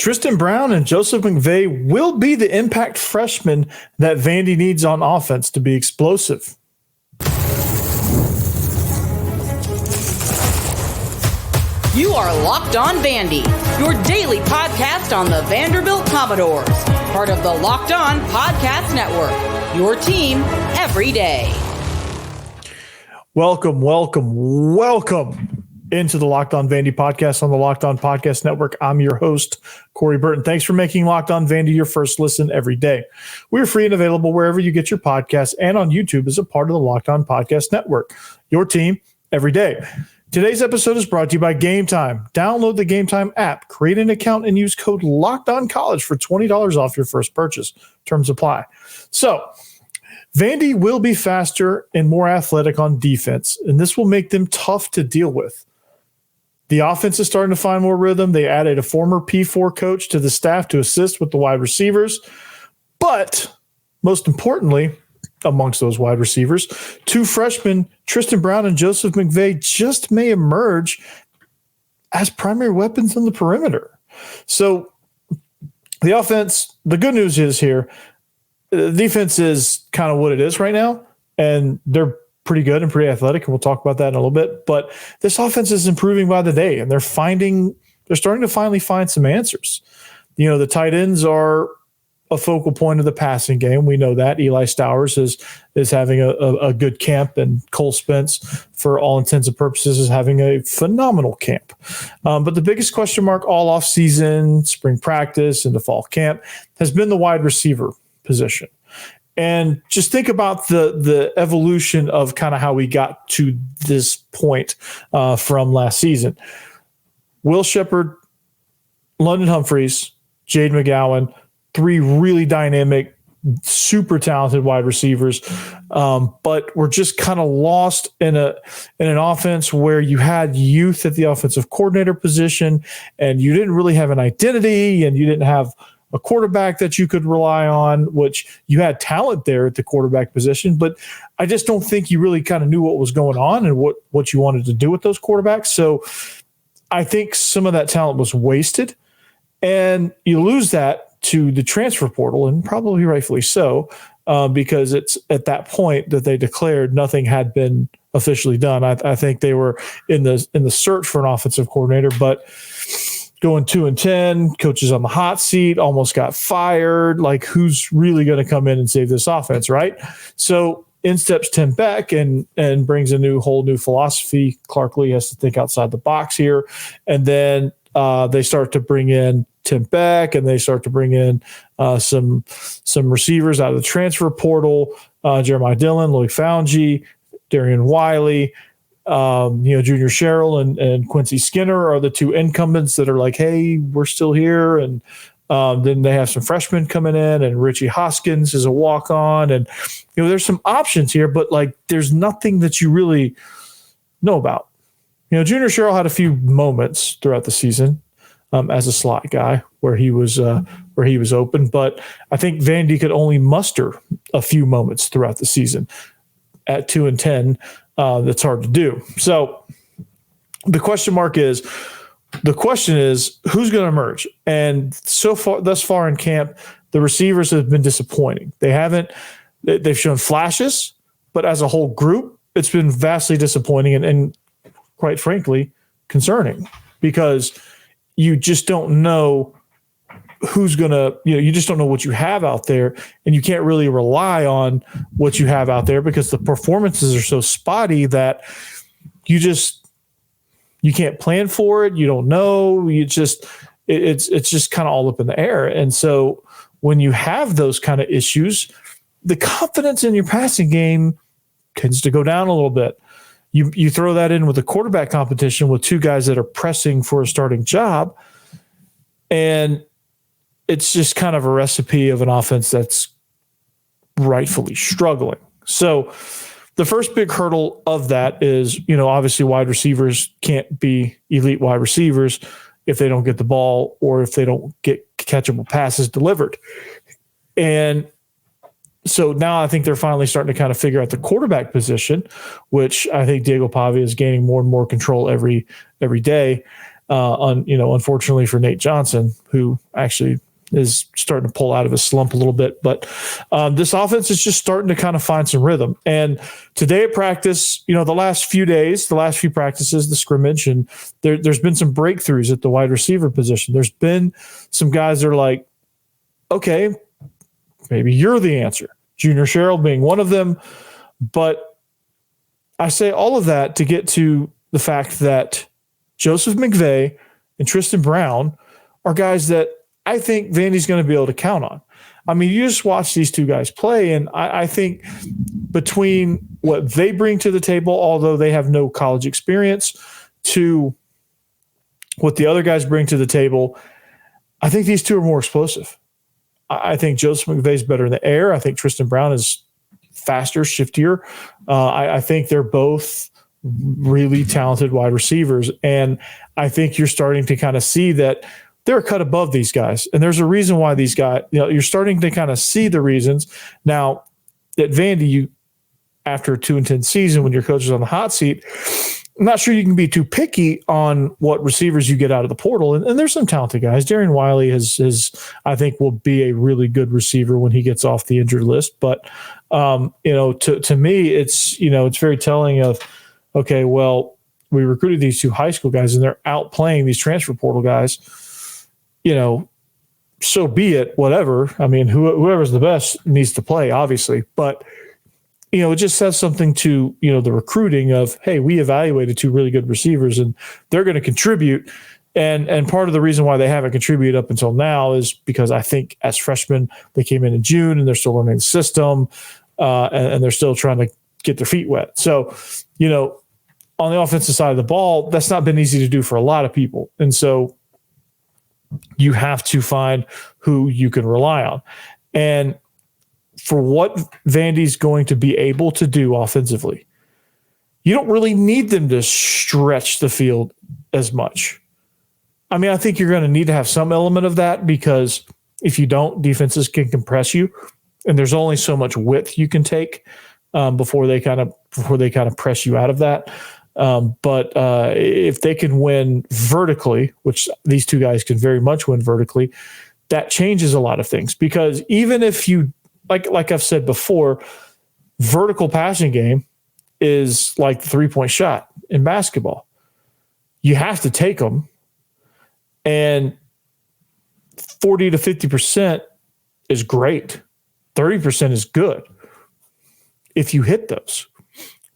Tristen Brown and Joseph McVay will be the impact freshmen that Vandy needs on offense to be explosive. You are Locked On Vandy, your daily podcast on the Vanderbilt Commodores, part of the Locked On Podcast Network, your team every day. Welcome into the Locked On Vandy podcast on the Locked On Podcast Network. I'm your host, Corey Burton. Thanks for making Locked On Vandy your first listen every day. We're free and available wherever you get your podcasts and on YouTube as a part of the Locked On Podcast Network, your team every day. Today's episode is brought to you by Gametime. Download the Gametime app, create an account, and use code LOCKEDONCollege for $20 off your first purchase. Terms apply. So, Vandy will be faster and more athletic on defense, and this will make them tough to deal with. The offense is starting to find more rhythm. They added a former P4 coach to the staff to assist with the wide receivers. But most importantly, amongst those wide receivers, two freshmen, Tristen Brown and Joseph McVay, just may emerge as primary weapons on the perimeter. So the offense, the good news is here, the defense is kind of what it is right now, and they're pretty good and pretty athletic, and we'll talk about that in a little bit. But this offense is improving by the day, and they're starting to finally find some answers. You know, the tight ends are a focal point of the passing game. We know that Eli Stowers is having a good camp, and Cole Spence, for all intents and purposes, is having a phenomenal camp. But the biggest question mark all off season, spring practice, and the fall camp has been the wide receiver position. And just think about the evolution of kind of how we got to this point from last season. Will Shepherd, London Humphreys, Jade McGowan, three really dynamic, super talented wide receivers. But we're just kind of lost in an offense where you had youth at the offensive coordinator position, and you didn't really have an identity, and you didn't have a quarterback that you could rely on, which you had talent there at the quarterback position. But I just don't think you really kind of knew what was going on and what you wanted to do with those quarterbacks. So I think some of that talent was wasted, and you lose that to the transfer portal, and probably rightfully so, because it's at that point that they declared nothing had been officially done. I think they were in the search for an offensive coordinator, but going 2-10, coaches on the hot seat, almost got fired. Like, who's really going to come in and save this offense, right? So in steps Tim Beck and brings a whole new philosophy. Clark Lee has to think outside the box here, and then they start to bring in Tim Beck, and they start to bring in some receivers out of the transfer portal, Jeremiah Dillon, Louis Foungy, Darian Wiley, Junior Sherrill and Quincy Skinner are the two incumbents that are like, hey, we're still here. And then they have some freshmen coming in, and Richie Hoskins is a walk-on. And, there's some options here, but like, there's nothing that you really know about. Junior Sherrill had a few moments throughout the season as a slot guy where he was open, but I think Vandy could only muster a few moments throughout the season. At 2-10, that's hard to do. So the question is who's going to emerge? And thus far in camp, the receivers have been disappointing. They've shown flashes, but as a whole group, it's been vastly disappointing and quite frankly, concerning, because you just don't know who's going to, you just don't know what you have out there, and you can't really rely on what you have out there because the performances are so spotty that you can't plan for it. You don't know. It's just kind of all up in the air. And so when you have those kind of issues, the confidence in your passing game tends to go down a little bit. You throw that in with a quarterback competition with two guys that are pressing for a starting job, and it's just kind of a recipe of an offense that's rightfully struggling. So the first big hurdle of that is, obviously wide receivers can't be elite wide receivers if they don't get the ball or if they don't get catchable passes delivered. And so now I think they're finally starting to kind of figure out the quarterback position, which I think Diego Pavia is gaining more and more control every day. unfortunately for Nate Johnson, who actually is starting to pull out of his slump a little bit. But this offense is just starting to kind of find some rhythm. And today at practice, the last few practices, the scrimmage, and there's been some breakthroughs at the wide receiver position. There's been some guys that are like, okay, maybe you're the answer. Junior Sherrill being one of them. But I say all of that to get to the fact that Joseph McVay and Tristen Brown are guys that I think Vandy's going to be able to count on. I mean, you just watch these two guys play, and I think between what they bring to the table, although they have no college experience, to what the other guys bring to the table, I think these two are more explosive. I think Joseph McVay is better in the air. I think Tristen Brown is faster, shiftier. I think they're both really talented wide receivers, and I think you're starting to kind of see that they're a cut above these guys. And there's a reason why these guys, you're starting to kind of see the reasons. Now, at Vandy, after a 2-10 season, when your coach is on the hot seat, I'm not sure you can be too picky on what receivers you get out of the portal. And there's some talented guys. Darian Wiley I think, will be a really good receiver when he gets off the injured list. But, to me, it's very telling of, okay, well, we recruited these two high school guys and they're outplaying these transfer portal guys. So be it, whatever. I mean, whoever's the best needs to play, obviously. But, it just says something to, the recruiting of, hey, we evaluated two really good receivers and they're going to contribute. And part of the reason why they haven't contributed up until now is because I think as freshmen, they came in June and they're still learning the system and they're still trying to get their feet wet. So, on the offensive side of the ball, that's not been easy to do for a lot of people. And so, you have to find who you can rely on. And for what Vandy's going to be able to do offensively, you don't really need them to stretch the field as much. I mean, I think you're going to need to have some element of that because if you don't, defenses can compress you, and there's only so much width you can take before they kind of press you out of that. But if they can win vertically, which these two guys can very much win vertically, that changes a lot of things. Because even if you, like I've said before, vertical passing game is like the 3-point shot in basketball. You have to take them, and 40 to 50% is great. 30% is good if you hit those.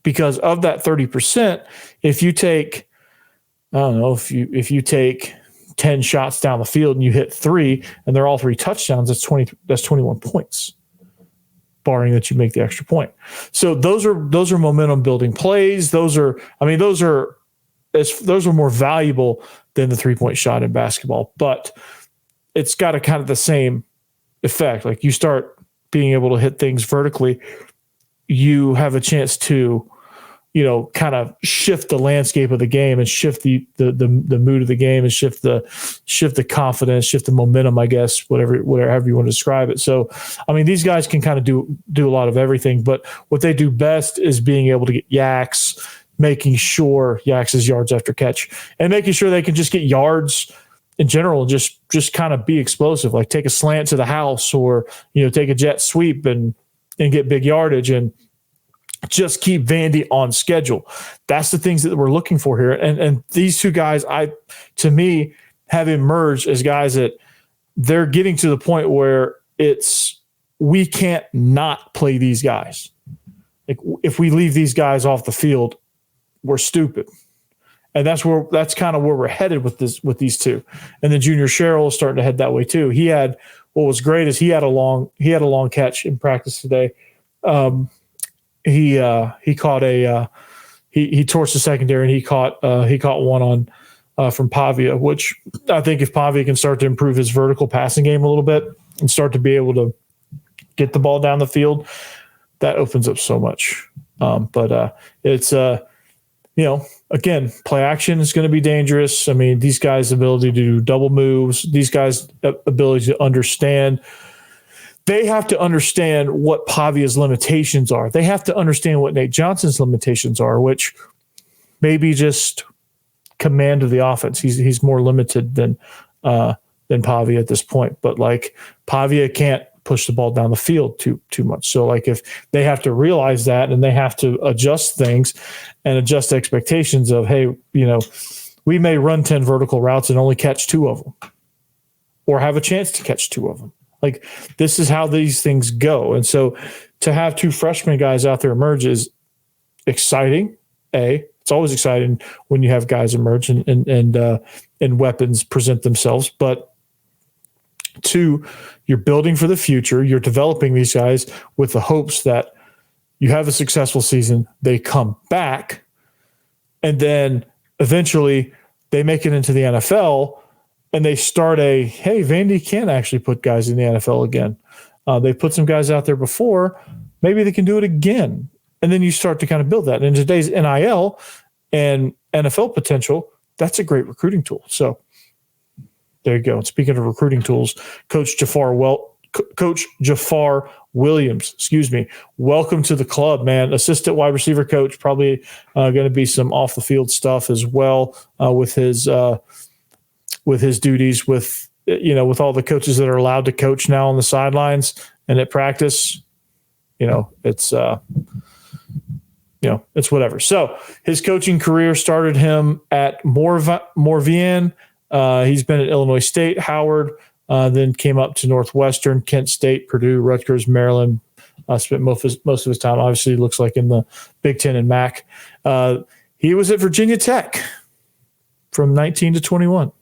Because of that 30%, if you take, if you take 10 shots down the field and you hit 3 and they're all 3 touchdowns, that's 21 points, barring that you make the extra point. So those are momentum building plays. Those are more valuable than the 3-point shot in basketball, but it's got a kind of the same effect. Like you start being able to hit things vertically, you have a chance to, kind of shift the landscape of the game and shift the mood of the game and shift the confidence, shift the momentum, I guess, whatever you want to describe it. So, I mean, these guys can kind of do a lot of everything, but what they do best is being able to get yaks, making sure yaks is yards after catch, and making sure they can just get yards in general, just kind of be explosive, like take a slant to the house or, take a jet sweep and get big yardage and just keep Vandy on schedule. That's the things that we're looking for here. And these two guys, to me, have emerged as guys that they're getting to the point where we can't not play these guys. Like if we leave these guys off the field, we're stupid. And that's kind of where we're headed with these two. And then Junior Sherrill is starting to head that way too. What was great is he had a long catch in practice today. He caught he torched the secondary and he caught one on from Pavia, which I think if Pavia can start to improve his vertical passing game a little bit and start to be able to get the ball down the field, that opens up so much. But it's again, play action is going to be dangerous. I mean, these guys' ability to do double moves, these guys' ability to understand. They have to understand what Pavia's limitations are. They have to understand what Nate Johnson's limitations are, which maybe just command of the offense. He's more limited than Pavia at this point. But like Pavia can't push the ball down the field too much. So like if they have to realize that and they have to adjust things and adjust expectations of, hey, we may run 10 vertical routes and only catch 2 of them or have a chance to catch 2 of them. Like this is how these things go. And so to have 2 freshman guys out there emerge is exciting. It's always exciting when you have guys emerge and weapons present themselves. But 2, you're building for the future. You're developing these guys with the hopes that you have a successful season. They come back, and then eventually they make it into the NFL, and they start hey, Vandy can actually put guys in the NFL again. They put some guys out there before. Maybe they can do it again. And then you start to kind of build that. And in today's NIL and NFL potential, that's a great recruiting tool. So there you go. And speaking of recruiting tools, Coach Jafar Williams, welcome to the club, man. Assistant wide receiver coach, probably going to be some off the field stuff as well with his duties with all the coaches that are allowed to coach now on the sidelines and at practice. It's whatever. So his coaching career started him at Moravian. He's been at Illinois State, Howard, then came up to Northwestern, Kent State, Purdue, Rutgers, Maryland. Spent most of his time, obviously, looks like in the Big Ten and MAC. He was at Virginia Tech from 19 to 21.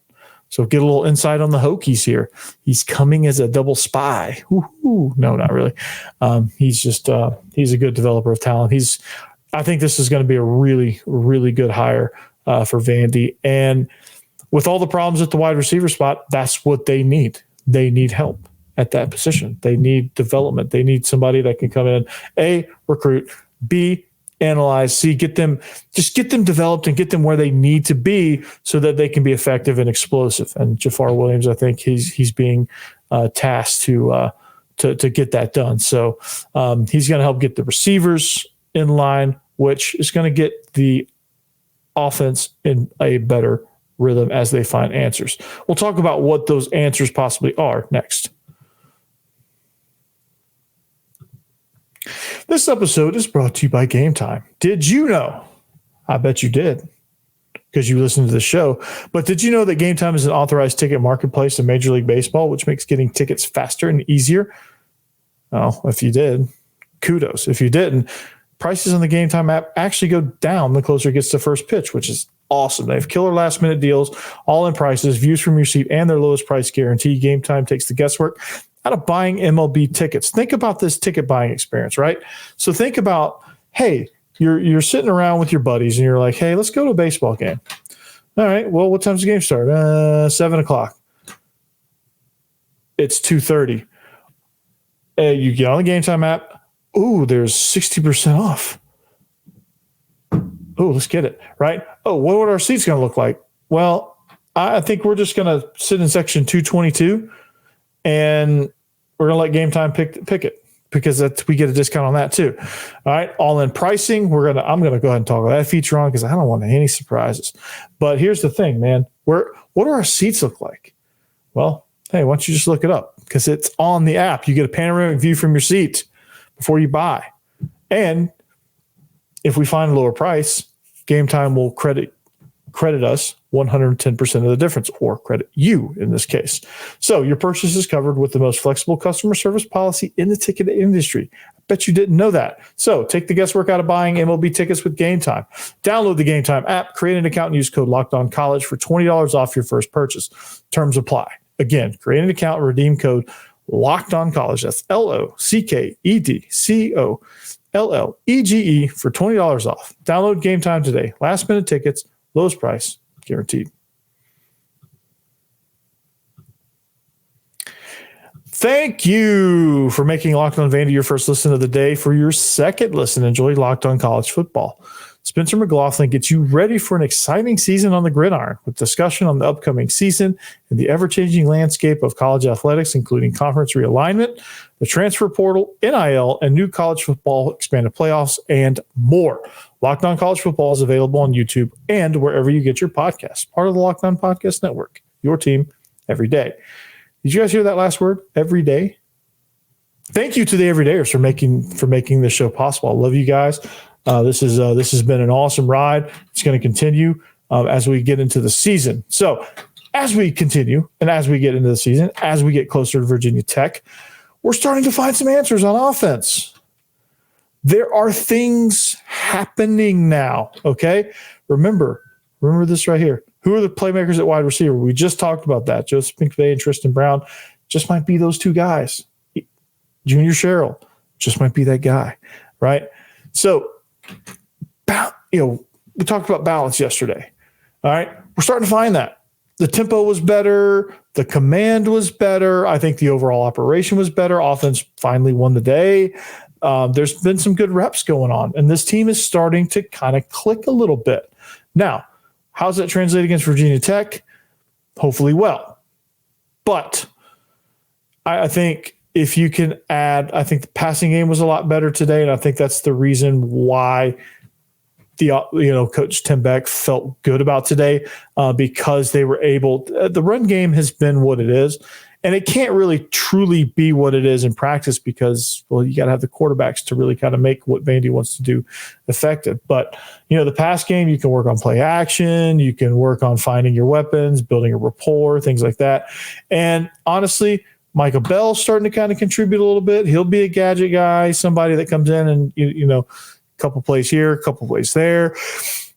So get a little insight on the Hokies here. He's coming as a double spy. Ooh, no, not really. He's a good developer of talent. I think this is going to be a really, really good hire for Vandy. And with all the problems at the wide receiver spot, that's what they need. They need help at that position. They need development. They need somebody that can come in, A, recruit, B, analyze, C, get them developed and get them where they need to be so that they can be effective and explosive. And Jafar Williams, I think he's being tasked to get that done. So he's going to help get the receivers in line, which is going to get the offense in a better rhythm as they find answers. We'll talk about what those answers possibly are next. This episode is brought to you by Gametime. Did you know? I bet you did because you listened to the show. But did you know that Gametime is an authorized ticket marketplace in Major League Baseball, which makes getting tickets faster and easier? Oh, if you did, kudos. If you didn't, prices on the Gametime app actually go down the closer it gets to first pitch, which is awesome. They have killer last-minute deals, all-in prices, views from your seat, and their lowest price guarantee. Gametime takes the guesswork out of buying MLB tickets. Think about this ticket buying experience, right? So think about, hey, you're sitting around with your buddies, and you're like, hey, let's go to a baseball game. All right, well, what time's the game start? 7 o'clock. It's 2:30. You get on the Gametime app. Ooh, there's 60% off. Oh, let's get it, right? Oh, what would our seats going to look like? Well, I think we're just going to sit in section 222, and we're going to let Gametime pick it because we get a discount on that too. All right, all-in pricing. I'm going to go ahead and talk about that feature on because I don't want any surprises. But here's the thing, man. What do our seats look like? Well, hey, why don't you just look it up because it's on the app. You get a panoramic view from your seat before you buy, and if we find a lower price, Gametime will credit us 110% of the difference, or credit you in this case. So your purchase is covered with the most flexible customer service policy in the ticket industry. I bet you didn't know that. So take the guesswork out of buying MLB tickets with Gametime. Download the Gametime app, create an account, and use code LOCKEDONCollege for $20 off your first purchase. Terms apply. Again, create an account and redeem code LOCKEDONCollege. That's LOCKEDCOLLEGE for $20 off. Download Gametime today. Last minute tickets, lowest price, guaranteed. Thank you for making Locked On Vandy your first listen of the day. For your second listen, enjoy Locked On College Football. Spencer McLaughlin gets you ready for an exciting season on the gridiron with discussion on the upcoming season and the ever-changing landscape of college athletics, including conference realignment, the transfer portal, NIL, and new college football expanded playoffs, and more. Locked On College Football is available on YouTube and wherever you get your podcasts. Part of the Locked On Podcast Network, your team every day. Did you guys hear that last word? Every day? Thank you to the everydayers for making this show possible. I love you guys. This has been an awesome ride. It's going to continue as we get into the season. So as we continue and as we get into the season, as we get closer to Virginia Tech, we're starting to find some answers on offense. There are things happening now, okay? Remember this right here. Who are the playmakers at wide receiver? We just talked about that. Joseph McVay and Tristen Brown just might be those two guys. Junior Sherrill just might be that guy, right? So, we talked about balance yesterday, all right? We're starting to find that. The tempo was better. The command was better. I think the overall operation was better. Offense finally won the day. There's been some good reps going on, and this team is starting to kind of click a little bit. Now, how's that translate against Virginia Tech? Hopefully well. But I think if you can add, I think the passing game was a lot better today, and I think that's the reason why Coach Tim Beck felt good about today because they were able. The run game has been what it is, and it can't really truly be what it is in practice because, well, you got to have the quarterbacks to really kind of make what Vandy wants to do effective. But the pass game, you can work on play action, you can work on finding your weapons, building a rapport, things like that. And honestly, Micah Bell's starting to kind of contribute a little bit. He'll be a gadget guy, somebody that comes in and, a couple plays here, a couple plays there.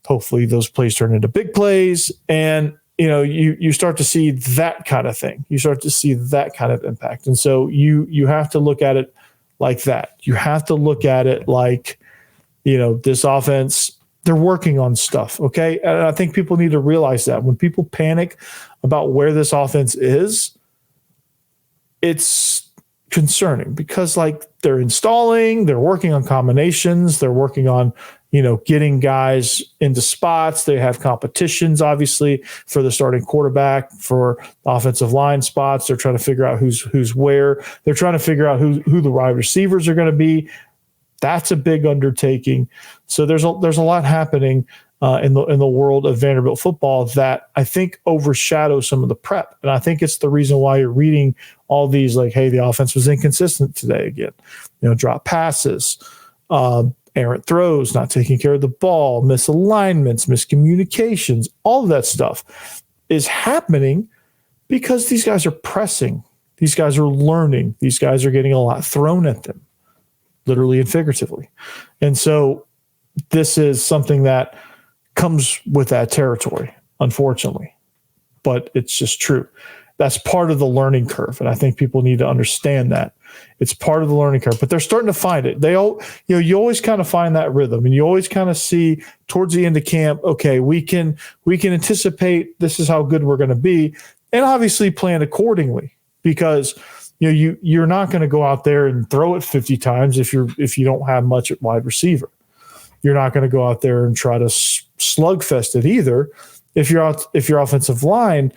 Hopefully those plays turn into big plays. And, you start to see that kind of thing. You start to see that kind of impact. And so you have to look at it like that. You have to look at it like, this offense, they're working on stuff, okay? And I think people need to realize that. When people panic about where this offense is, it's concerning because they're installing, they're working on combinations, they're working on, getting guys into spots. They have competitions, obviously, for the starting quarterback, for offensive line spots. They're trying to figure out who's where. They're trying to figure out who the wide receivers are going to be. That's a big undertaking. So there's a lot happening in the world of Vanderbilt football that I think overshadows some of the prep. And I think it's the reason why you're reading all these hey, the offense was inconsistent today again. Drop passes, errant throws, not taking care of the ball, misalignments, miscommunications, all of that stuff is happening because these guys are pressing. These guys are learning. These guys are getting a lot thrown at them, literally and figuratively. And so this is something that comes with that territory, unfortunately. But it's just true. That's part of the learning curve. And I think people need to understand that. It's part of the learning curve. But they're starting to find it. You always kind of find that rhythm. And you always kind of see towards the end of camp, okay, we can anticipate this is how good we're going to be. And obviously plan accordingly. Because you're not going to go out there and throw it 50 times if you don't have much at wide receiver. You're not going to go out there and try to slugfest it either if your offensive line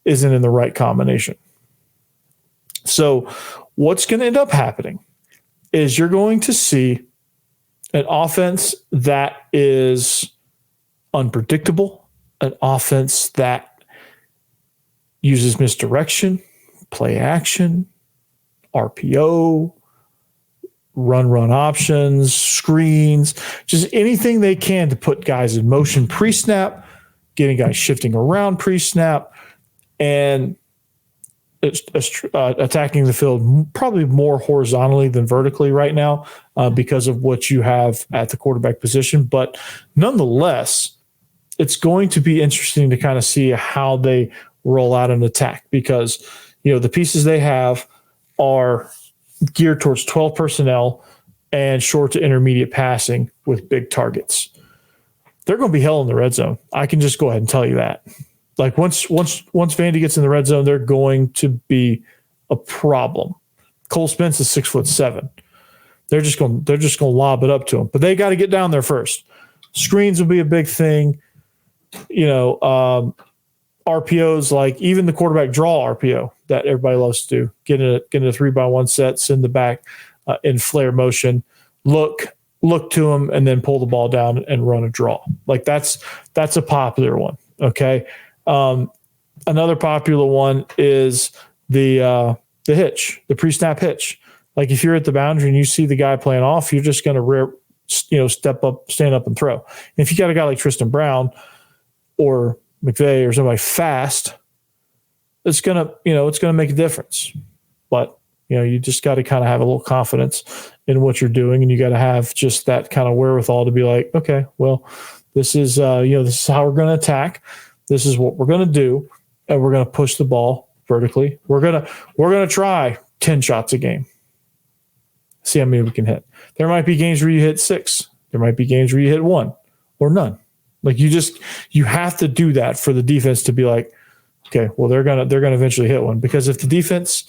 isn't in the right combination. So what's going to end up happening is you're going to see an offense that is unpredictable, an offense that uses misdirection, play action, RPO, run options, screens, just anything they can to put guys in motion pre-snap, getting guys shifting around pre-snap, and attacking the field probably more horizontally than vertically right now because of what you have at the quarterback position. But nonetheless, it's going to be interesting to kind of see how they roll out an attack because, the pieces they have are geared towards 12 personnel and short to intermediate passing with big targets. They're going to be hell in the red zone. I can just go ahead and tell you that. Once Vandy gets in the red zone, they're going to be a problem. Cole Spence is 6'7". They're just going to lob it up to him, but they got to get down there first. Screens will be a big thing. RPOs, like even the quarterback draw RPO that everybody loves to do. Get in a 3-by-1 set, send the back in flare motion, look to him, and then pull the ball down and run a draw. Like that's a popular one. Okay. Another popular one is the hitch, the pre-snap hitch. Like if you're at the boundary and you see the guy playing off, you're just going to step up, stand up, and throw. And if you got a guy like Tristen Brown or McVay or somebody fast, it's gonna make a difference. But you just got to kind of have a little confidence in what you're doing, and you got to have just that kind of wherewithal to be like, okay, well, this is this is how we're going to attack. This is what we're going to do, and we're going to push the ball vertically. We're gonna try 10 shots a game. See how many we can hit. There might be games where you hit 6. There might be games where you hit 1 or none. Like you have to do that for the defense to be like, okay, well they're gonna eventually hit one, because if the defense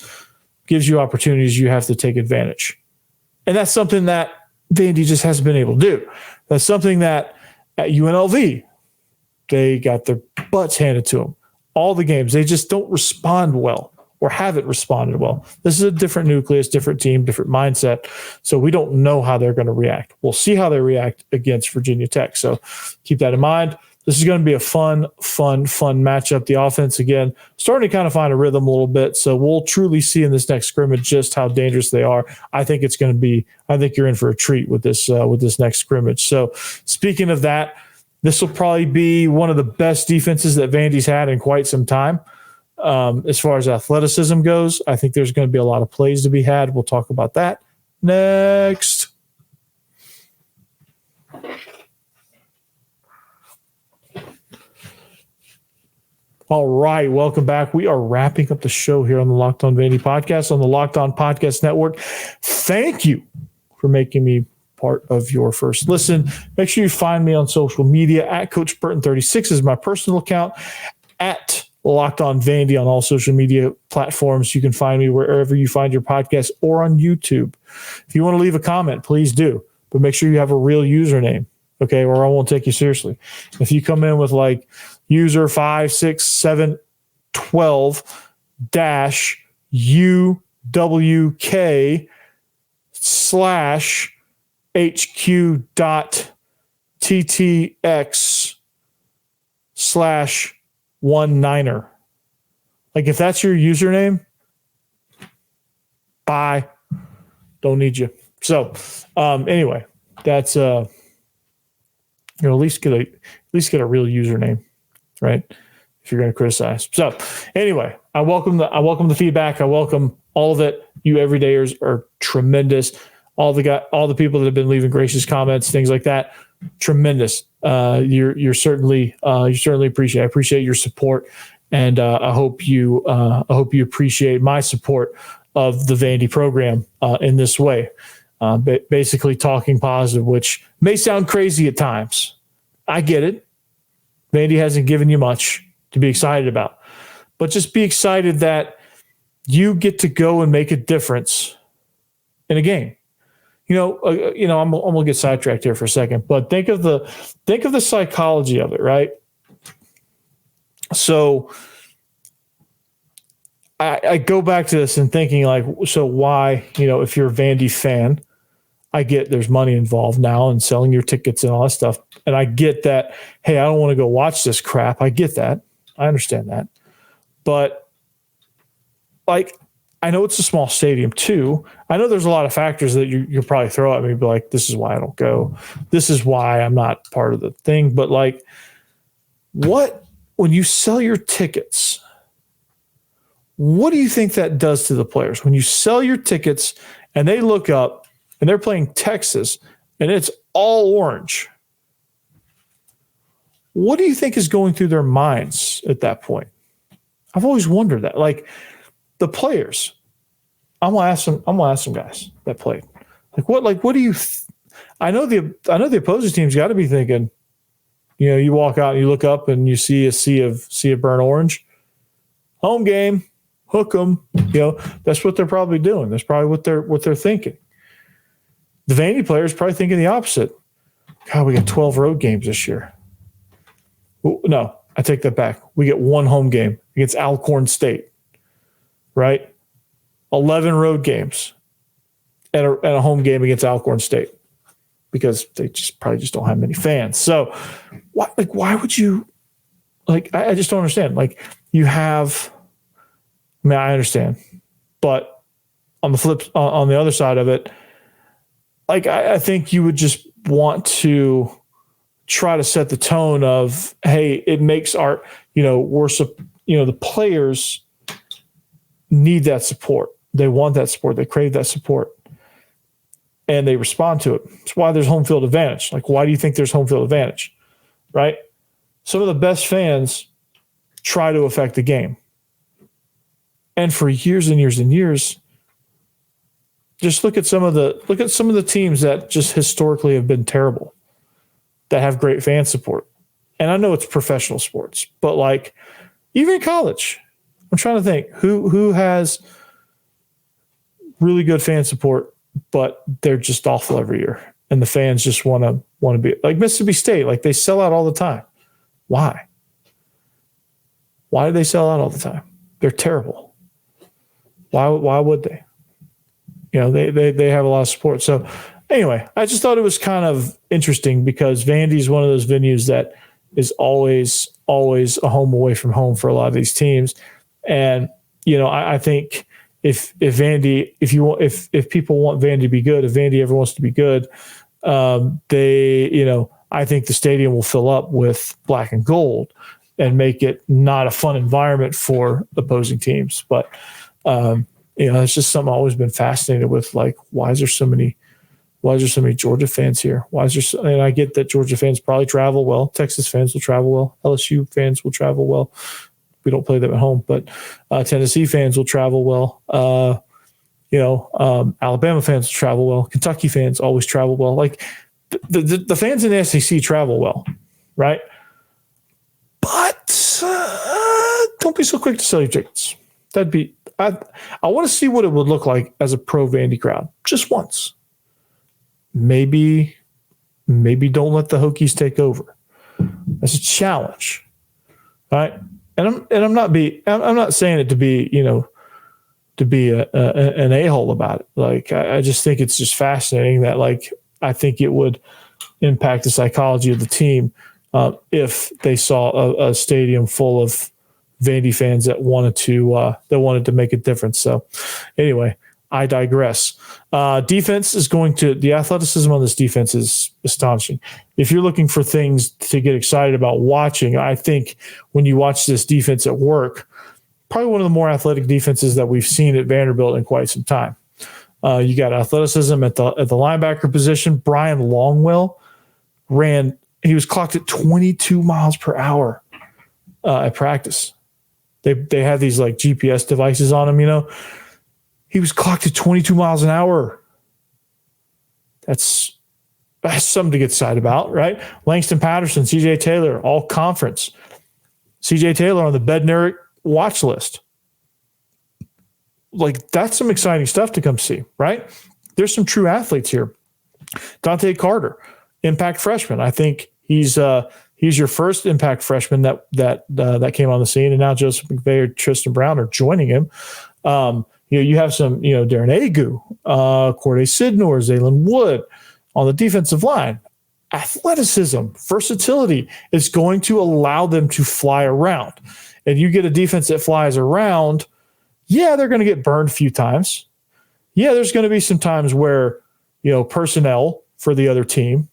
gives you opportunities, you have to take advantage, and that's something that Vandy just hasn't been able to do. That's something that at UNLV they got their butts handed to them all the games. They just don't respond well or haven't responded well. This is a different nucleus, different team, different mindset. So we don't know how they're going to react. We'll see how they react against Virginia Tech. So keep that in mind. This is going to be a fun matchup. The offense, again, starting to kind of find a rhythm a little bit. So we'll truly see in this next scrimmage just how dangerous they are. I think you're in for a treat with this next scrimmage. So speaking of that, this will probably be one of the best defenses that Vandy's had in quite some time. As far as athleticism goes, I think there's going to be a lot of plays to be had. We'll talk about that next. All right, welcome back. We are wrapping up the show here on the Locked On Vandy podcast on the Locked On Podcast Network. Thank you for making me part of your first listen. Make sure you find me on social media at Coach Burton 36 is my personal account, at Locked On Vandy on all social media platforms. You can find me wherever you find your podcast or on YouTube. If you want to leave a comment, please do, but make sure you have a real username, okay, or I won't take you seriously. If you come in with like user 567-HQ.TTX/19er. Like if that's your username, bye. Don't need you. So anyway, that's at least get a real username, right? If you're going to criticize. So anyway, I welcome the feedback. I welcome all of it. You everydayers are tremendous. All the people that have been leaving gracious comments, things like that, tremendous. You're certainly appreciate. I appreciate your support, and I hope you appreciate my support of the Vandy program in this way. Basically talking positive, which may sound crazy at times. I get it. Vandy hasn't given you much to be excited about, but just be excited that you get to go and make a difference in a game. I'm gonna get sidetracked here for a second, but think of the psychology of it, right? So I go back to this and thinking like, so why, if you're a Vandy fan, I get there's money involved now and selling your tickets and all that stuff. And I get that, hey, I don't want to go watch this crap. I get that. I understand that. But like, I know it's a small stadium too. I know there's a lot of factors that you'll probably throw at me, be like, this is why I don't go. This is why I'm not part of the thing. But like, when you sell your tickets, what do you think that does to the players? When you sell your tickets and they look up and they're playing Texas and it's all orange, what do you think is going through their minds at that point? I've always wondered that. Like the players, I'm gonna ask some guys that played. What do you? I know the opposing team's got to be thinking. You walk out and you look up and you see a sea of burnt orange. Home game, hook 'em. That's what they're probably doing. That's probably what they're thinking. The Vandy players probably thinking the opposite. God, we got 12 road games this year. No, I take that back. We get one home game against Alcorn State, right? 11 road games and a home game against Alcorn State because they probably don't have many fans. So why would you I just don't understand. You have, I understand, but on the other side of it, I think you would just want to try to set the tone of, hey, it makes the players need that support. They want that support. They crave that support. And they respond to it. That's why there's home field advantage. Why do you think there's home field advantage? Right? Some of the best fans try to affect the game. And for years and years and years, just look at some of the teams that just historically have been terrible, that have great fan support. And I know it's professional sports, but even in college, I'm trying to think who has really good fan support, but they're just awful every year, and the fans just want to be like Mississippi State. They sell out all the time. Why? Why do they sell out all the time? They're terrible. Why would they? They have a lot of support. So anyway, I just thought it was kind of interesting because Vandy is one of those venues that is always a home away from home for a lot of these teams. And, I think if Vandy, if people want Vandy to be good, if Vandy ever wants to be good, I think the stadium will fill up with black and gold and make it not a fun environment for opposing teams. But, it's just something I've always been fascinated with. Why is there so many Georgia fans here? And I get that Georgia fans probably travel well. Texas fans will travel well. LSU fans will travel well. We don't play them at home, but Tennessee fans will travel well. Alabama fans will travel well. Kentucky fans always travel well. The fans in the SEC travel well, right? But don't be so quick to sell your tickets. I want to see what it would look like as a pro Vandy crowd just once. Maybe don't let the Hokies take over. That's a challenge, right? And I'm not saying it to be an a-hole about it. I just think it's just fascinating that I think it would impact the psychology of the team if they saw a stadium full of Vandy fans that wanted to make a difference. So anyway, I digress. Defense is the athleticism on this defense is astonishing. If you're looking for things to get excited about watching, I think when you watch this defense at work, probably one of the more athletic defenses that we've seen at Vanderbilt in quite some time. You got athleticism at the linebacker position. Brian Longwell he was clocked at 22 miles per hour at practice. They had these GPS devices on him, He was clocked at 22 miles an hour. That's something to get excited about, right? Langston Patterson, CJ Taylor, all conference. CJ Taylor on the Bednarik watch list. That's some exciting stuff to come see, right? There's some true athletes here. Dante Carter, impact freshman. I think he's your first impact freshman that came on the scene, and now Joseph McVay or Tristen Brown are joining him. You have some, Darren Agu, Corday Sidnor, Zaylen Wood on the defensive line. Athleticism, versatility is going to allow them to fly around. And you get a defense that flies around, they're going to get burned a few times. There's going to be some times where, personnel for the other team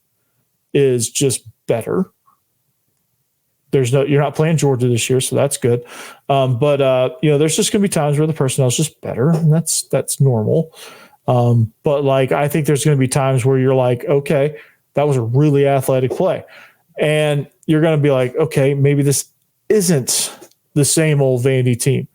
is just better. You're not playing Georgia this year, so that's good. But there's just going to be times where the personnel is just better, and that's normal. But I think there's going to be times where you're okay, that was a really athletic play, and you're going to be okay, maybe this isn't the same old Vandy team.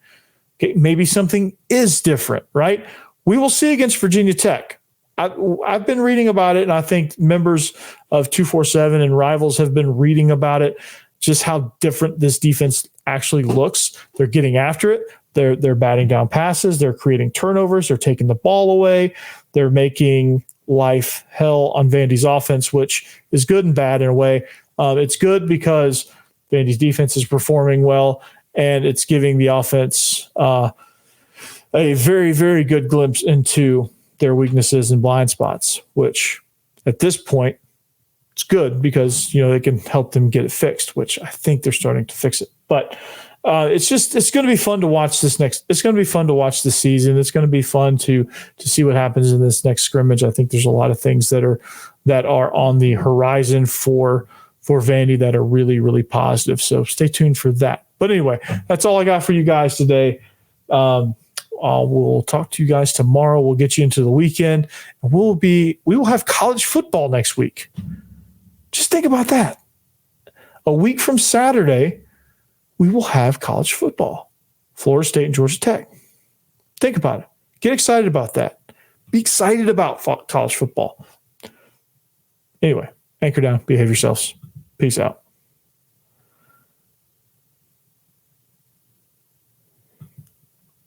Okay, maybe something is different, right? We will see against Virginia Tech. I've been reading about it, and I think members of 247 and Rivals have been reading about it. Just how different this defense actually looks. They're getting after it. They're batting down passes. They're creating turnovers. They're taking the ball away. They're making life hell on Vandy's offense, which is good and bad in a way. It's good because Vandy's defense is performing well, and it's giving the offense a very, very good glimpse into their weaknesses and blind spots, which at this point, it's good because, they can help them get it fixed, which I think they're starting to fix it. But it's going to be fun to watch it's going to be fun to watch this season. It's going to be fun to see what happens in this next scrimmage. I think there's a lot of things that are on the horizon for Vandy that are really, really positive. So stay tuned for that. But anyway, that's all I got for you guys today. We'll talk to you guys tomorrow. We'll get you into the weekend, and we will have college football next week. Just think about that. A week from Saturday, we will have college football. Florida State and Georgia Tech. Think about it. Get excited about that. Be excited about college football. Anyway, anchor down. Behave yourselves. Peace out.